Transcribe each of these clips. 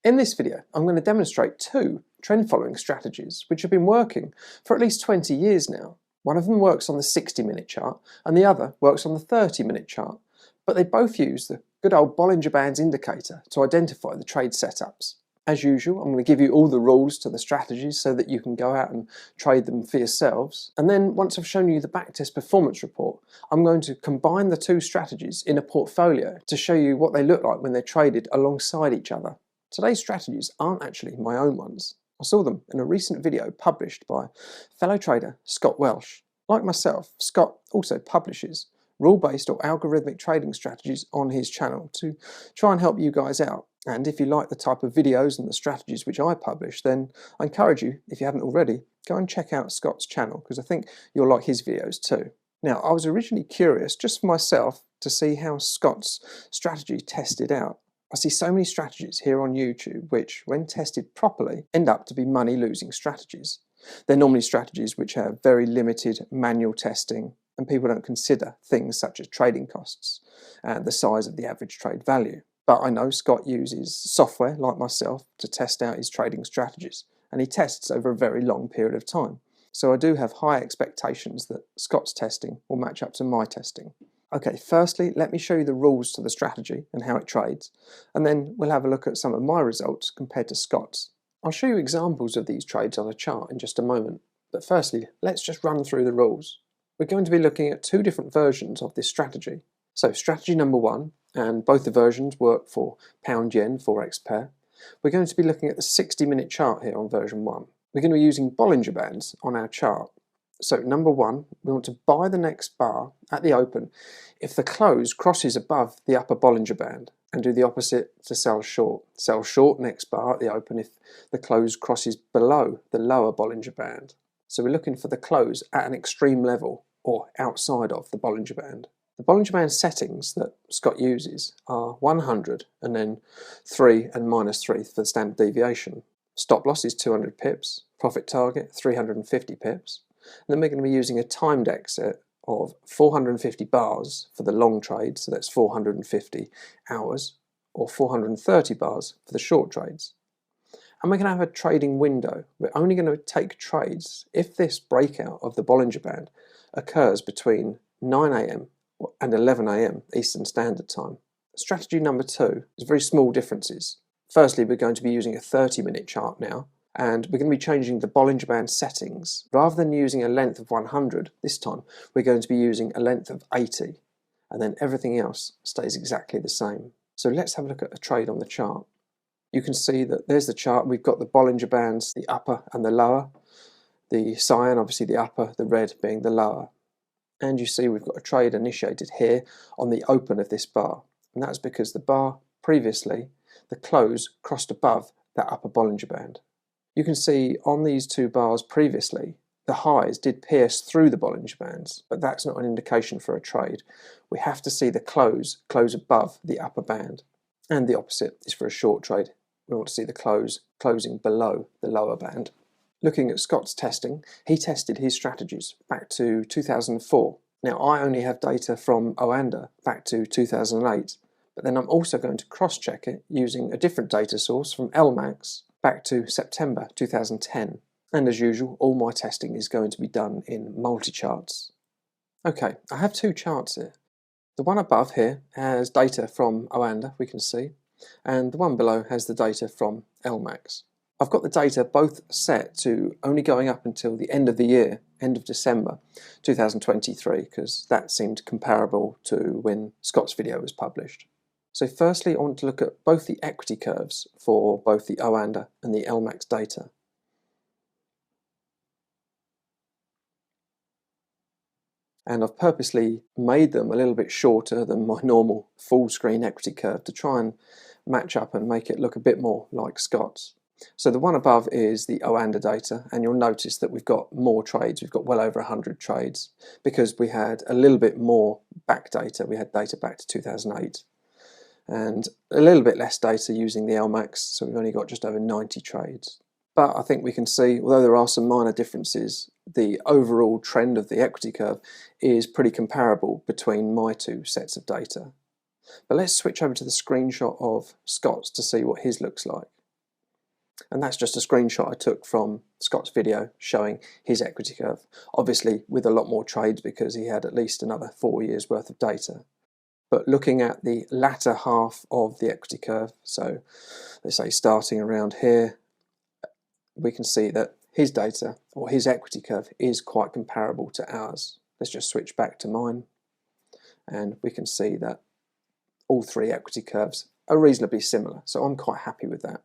In this video, I'm going to demonstrate two trend following strategies which have been working for at least 20 years now. One of them works on the 60-minute chart and the other works on the 30-minute chart, but they both use the good old Bollinger Band indicator to identify the trade setups. As usual, I'm going to give you all the rules to the strategies so that you can go out and trade them for yourselves. And then once I've shown you the backtest performance report, I'm going to combine the two strategies in a portfolio to show you what they look like when they're traded alongside each other. Today's strategies aren't actually my own ones. I saw them in a recent video published by fellow trader Scott Welsh. Like myself, Scott also publishes rule-based or algorithmic trading strategies on his channel to try and help you guys out. And if you like the type of videos and the strategies which I publish, then I encourage you, if you haven't already, go and check out Scott's channel, because I think you'll like his videos too. Now, I was originally curious, just for myself, to see how Scott's strategy tested out. I see so many strategies here on YouTube which, when tested properly, end up to be money-losing strategies. They're normally strategies which have very limited manual testing, and people don't consider things such as trading costs and the size of the average trade value. But I know Scott uses software, like myself, to test out his trading strategies, and he tests over a very long period of time. So I do have high expectations that Scott's testing will match up to my testing. Okay, firstly, let me show you the rules to the strategy and how it trades, and then we'll have a look at some of my results compared to Scott's. I'll show you examples of these trades on a chart in just a moment, but firstly, let's just run through the rules. We're going to be looking at two different versions of this strategy. So strategy number one, and both the versions work for pound-yen forex pair. We're going to be looking at the 60-minute chart here on version 1. We're going to be using Bollinger Bands on our chart. So number one, we want to buy the next bar at the open if the close crosses above the upper Bollinger Band, and do the opposite to sell short. Sell short next bar at the open if the close crosses below the lower Bollinger Band. So we're looking for the close at an extreme level or outside of the Bollinger Band. The Bollinger Band settings that Scott uses are 100 and then 3 and -3 for the standard deviation. Stop loss is 200 pips, profit target 350 pips. And then we're going to be using a timed exit of 450 bars for the long trade, so that's 450 hours, or 430 bars for the short trades. And we're going to have a trading window. We're only going to take trades if this breakout of the Bollinger Band occurs between 9 AM and 11 AM Eastern Standard Time. Strategy number two is very small differences. Firstly, we're going to be using a 30-minute chart now, and we're going to be changing the Bollinger Band settings. Rather than using a length of 100 this time, we're going to be using a length of 80, and then everything else stays exactly the same. So let's have a look at a trade on the chart. You can see that there's the chart. We've got the Bollinger Bands, the upper and the lower, the cyan obviously the upper, the red being the lower. And you see we've got a trade initiated here on the open of this bar, and that's because the bar previously, the close crossed above that upper Bollinger Band. You can see on these two bars previously, the highs did pierce through the Bollinger Bands, but that's not an indication for a trade. We have to see the close above the upper band. And the opposite is for a short trade. We want to see the closing below the lower band. Looking at Scott's testing, he tested his strategies back to 2004. Now I only have data from Oanda back to 2008, but then I'm also going to cross-check it using a different data source from LMAX back to September 2010. And as usual, all my testing is going to be done in Multicharts. Okay, I have two charts here. The one above here has data from Oanda, we can see, and the one below has the data from LMAX. I've got the data both set to only going up until the end of the year, end of December 2023, because that seemed comparable to when Scott's video was published. So firstly, I want to look at both the equity curves for both the Oanda and the LMAX data. And I've purposely made them a little bit shorter than my normal full screen equity curve to try and match up and make it look a bit more like Scott's. So the one above is the Oanda data, and you'll notice that we've got more trades. We've got well over 100 trades because we had a little bit more back data. We had data back to 2008. And a little bit less data using the LMAX, so we've only got just over 90 trades. But I think we can see, although there are some minor differences, the overall trend of the equity curve is pretty comparable between my two sets of data. But let's switch over to the screenshot of Scott's to see what his looks like. And that's just a screenshot I took from Scott's video showing his equity curve, obviously with a lot more trades because he had at least another 4 years worth of data. But looking at the latter half of the equity curve, so let's say starting around here, we can see that his data, or his equity curve, is quite comparable to ours. Let's just switch back to mine, and we can see that all three equity curves are reasonably similar, so I'm quite happy with that.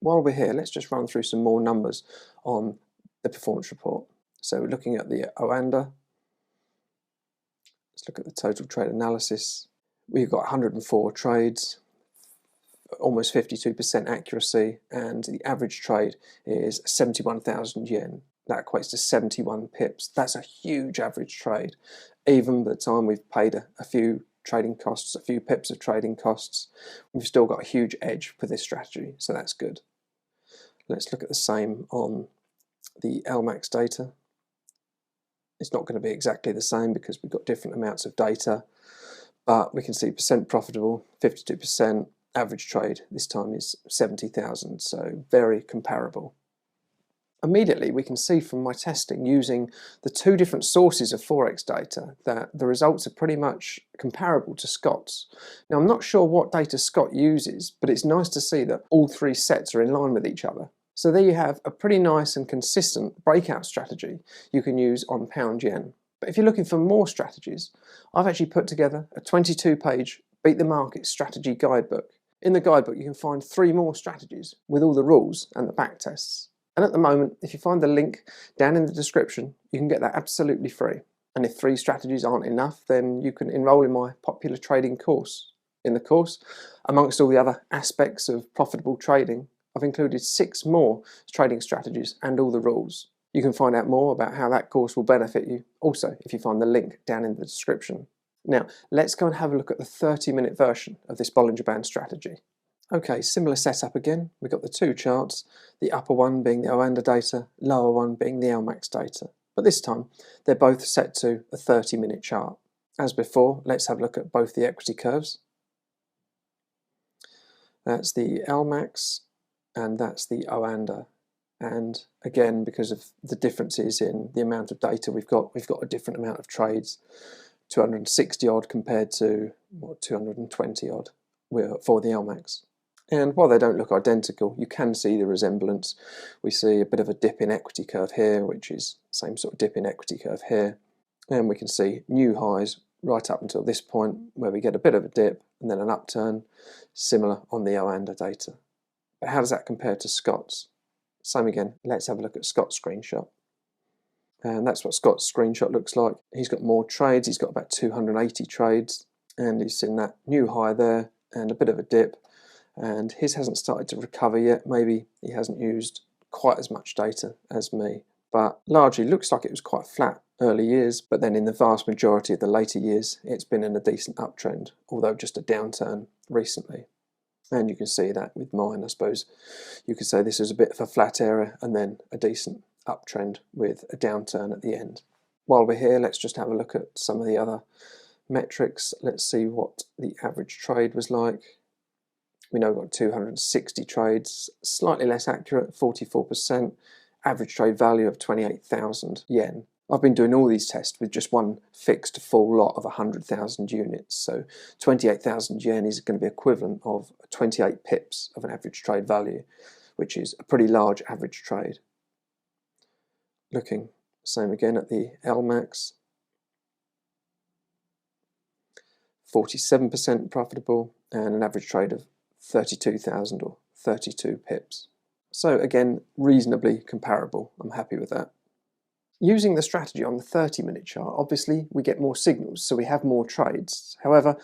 While we're here, let's just run through some more numbers on the performance report. So we're looking at the OANDA. Let's look at the total trade analysis. We've got 104 trades, almost 52% accuracy, and the average trade is 71,000 yen. That equates to 71 pips. That's a huge average trade. Even by the time we've paid a few trading costs, a few pips of trading costs, we've still got a huge edge for this strategy, so that's good. Let's look at the same on the LMAX data. It's not going to be exactly the same because we've got different amounts of data, but we can see percent profitable, 52%, average trade this time is 70,000, so very comparable. Immediately we can see from my testing using the two different sources of Forex data that the results are pretty much comparable to Scott's. Now I'm not sure what data Scott uses, but it's nice to see that all three sets are in line with each other. So there you have a pretty nice and consistent breakout strategy you can use on pound yen. But if you're looking for more strategies, I've actually put together a 22-page Beat the Market strategy guidebook. In the guidebook you can find 3 more strategies with all the rules and the back tests. And at the moment, if you find the link down in the description, you can get that absolutely free. And if 3 strategies aren't enough, then you can enroll in my popular trading course. In the course, amongst all the other aspects of profitable trading, I've included 6 more trading strategies and all the rules. You can find out more about how that course will benefit you also if you find the link down in the description. Now, let's go and have a look at the 30-minute version of this Bollinger Band strategy. Okay, similar setup again. We've got the 2 charts, the upper one being the OANDA data, lower one being the LMAX data. But this time, they're both set to a 30-minute chart. As before, let's have a look at both the equity curves. That's the LMAX and that's the OANDA. And again, because of the differences in the amount of data we've got a different amount of trades, 260 odd compared to 220 odd for the LMAX. And while they don't look identical, you can see the resemblance. We see a bit of a dip in equity curve here, which is the same sort of dip in equity curve here. And we can see new highs right up until this point, where we get a bit of a dip and then an upturn, similar on the OANDA data. But how does that compare to Scott's? Same again, let's have a look at Scott's screenshot. And that's what Scott's screenshot looks like. He's got more trades, he's got about 280 trades, and he's seen that new high there and a bit of a dip. And his hasn't started to recover yet. Maybe he hasn't used quite as much data as me, but largely looks like it was quite flat early years, but then in the vast majority of the later years it's been in a decent uptrend, although just a downturn recently. And you can see that with mine. I suppose you could say this is a bit of a flat area and then a decent uptrend with a downturn at the end. While we're here, let's just have a look at some of the other metrics. Let's see what the average trade was like. We know we've got 260 trades, slightly less accurate, 44%, average trade value of 28,000 yen. I've been doing all these tests with just one fixed full lot of 100,000 units, so 28,000 yen is going to be equivalent of 28 pips of an average trade value, which is a pretty large average trade. Looking same again at the LMAX, 47% profitable and an average trade of 32,000 or 32 pips. So again, reasonably comparable. I'm happy with that. Using the strategy on the 30-minute chart, obviously we get more signals, so we have more trades. However,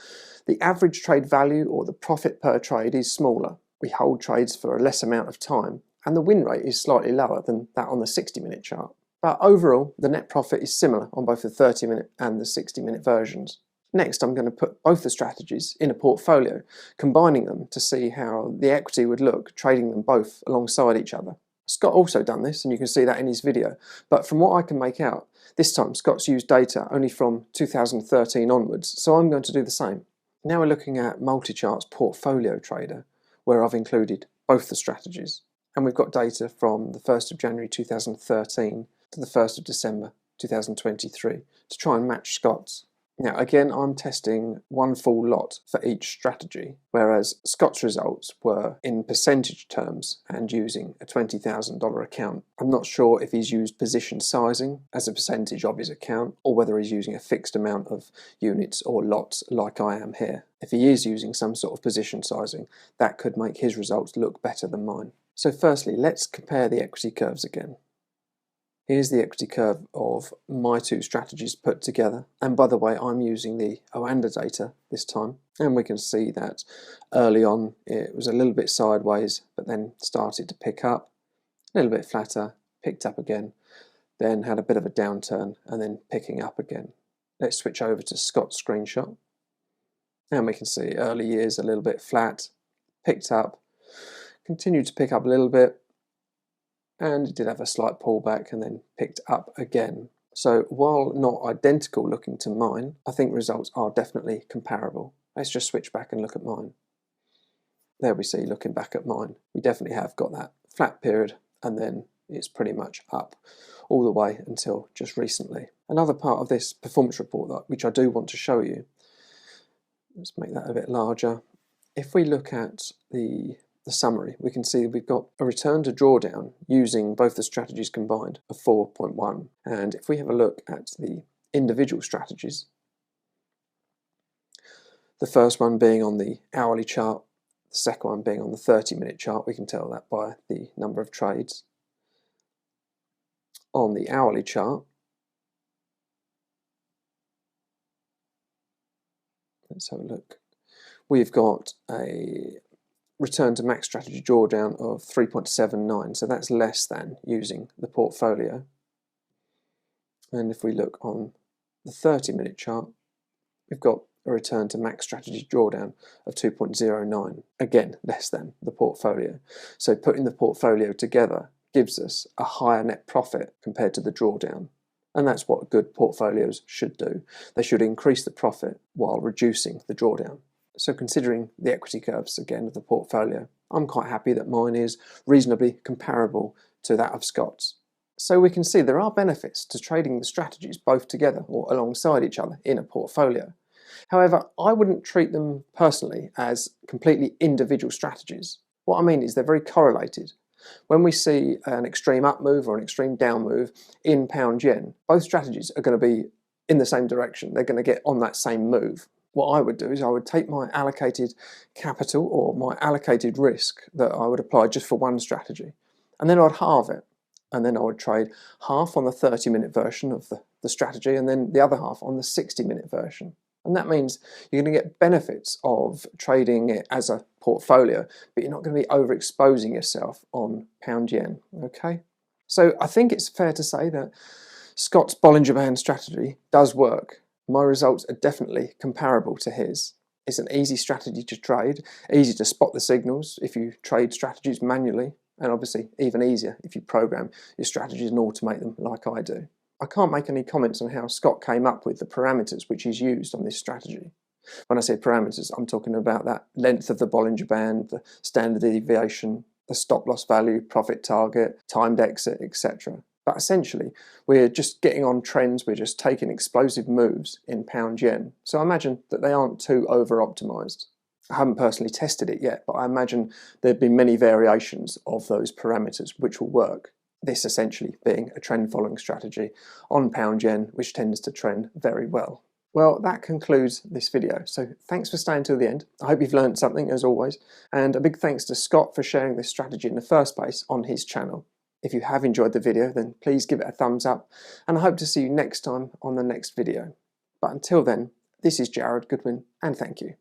the average trade value or the profit per trade is smaller. We hold trades for a less amount of time, and the win rate is slightly lower than that on the 60-minute chart. But overall, the net profit is similar on both the 30-minute and the 60-minute versions. Next, I'm going to put both the strategies in a portfolio, combining them to see how the equity would look trading them both alongside each other. Scott also done this, and you can see that in his video, but from what I can make out, this time Scott's used data only from 2013 onwards, so I'm going to do the same. Now we're looking at Multicharts Portfolio Trader, where I've included both the strategies. and we've got data from the 1st of January 2013 to the 1st of December 2023 to try and match Scott's. Now again, I'm testing one full lot for each strategy, whereas Scott's results were in percentage terms and using a $20,000 account. I'm not sure if he's used position sizing as a percentage of his account, or whether he's using a fixed amount of units or lots like I am here. If he is using some sort of position sizing, that could make his results look better than mine. So firstly, let's compare the equity curves again. Here's the equity curve of my two strategies put together. And by the way, I'm using the Oanda data this time. And we can see that early on it was a little bit sideways, but then started to pick up, a little bit flatter, picked up again, then had a bit of a downturn and then picking up again. Let's switch over to Scott's screenshot. And we can see early years a little bit flat, picked up, continued to pick up a little bit, and it did have a slight pullback and then picked up again. So while not identical looking to mine, I think results are definitely comparable. Let's just switch back and look at mine. There we see, looking back at mine, we definitely have got that flat period and then it's pretty much up all the way until just recently. Another part of this performance report which I do want to show you, let's make that a bit larger. If we look at the summary, we can see we've got a return to drawdown using both the strategies combined of 4.1. And if we have a look at the individual strategies, the first one being on the hourly chart, the second one being on the 30-minute chart, we can tell that by the number of trades. On the hourly chart, let's have a look. We've got a return to max strategy drawdown of 3.79, so that's less than using the portfolio. And if we look on the 30-minute chart, we've got a return to max strategy drawdown of 2.09, again less than the portfolio. So putting the portfolio together gives us a higher net profit compared to the drawdown. And that's what good portfolios should do. They should increase the profit while reducing the drawdown. So considering the equity curves again of the portfolio, I'm quite happy that mine is reasonably comparable to that of Scott's. So we can see there are benefits to trading the strategies both together or alongside each other in a portfolio. However, I wouldn't treat them personally as completely individual strategies. What I mean is they're very correlated. When we see an extreme up move or an extreme down move in pound yen, both strategies are going to be in the same direction. They're going to get on that same move. What I would do is I would take my allocated capital or my allocated risk that I would apply just for one strategy, and then I'd halve it, and then I would trade half on the 30-minute version of the strategy and then the other half on the 60-minute version. And that means you're going to get benefits of trading it as a portfolio, but you're not going to be overexposing yourself on pound yen, okay? So I think it's fair to say that Scott's Bollinger Band strategy does work. My results are definitely comparable to his. It's an easy strategy to trade, easy to spot the signals if you trade strategies manually, and obviously even easier if you program your strategies and automate them like I do. I can't make any comments on how Scott came up with the parameters which he's used on this strategy. When I say parameters, I'm talking about that length of the Bollinger Band, the standard deviation, the stop loss value, profit target, timed exit, etc. But essentially, we're just getting on trends, we're just taking explosive moves in pound yen. So I imagine that they aren't too over-optimized. I haven't personally tested it yet, but I imagine there'd be many variations of those parameters which will work. This essentially being a trend following strategy on pound yen, which tends to trend very well. Well, that concludes this video. So thanks for staying till the end. I hope you've learned something as always. And a big thanks to Scott for sharing this strategy in the first place on his channel. If you have enjoyed the video, then please give it a thumbs up, and I hope to see you next time on the next video. But until then, this is Jared Goodwin, and thank you.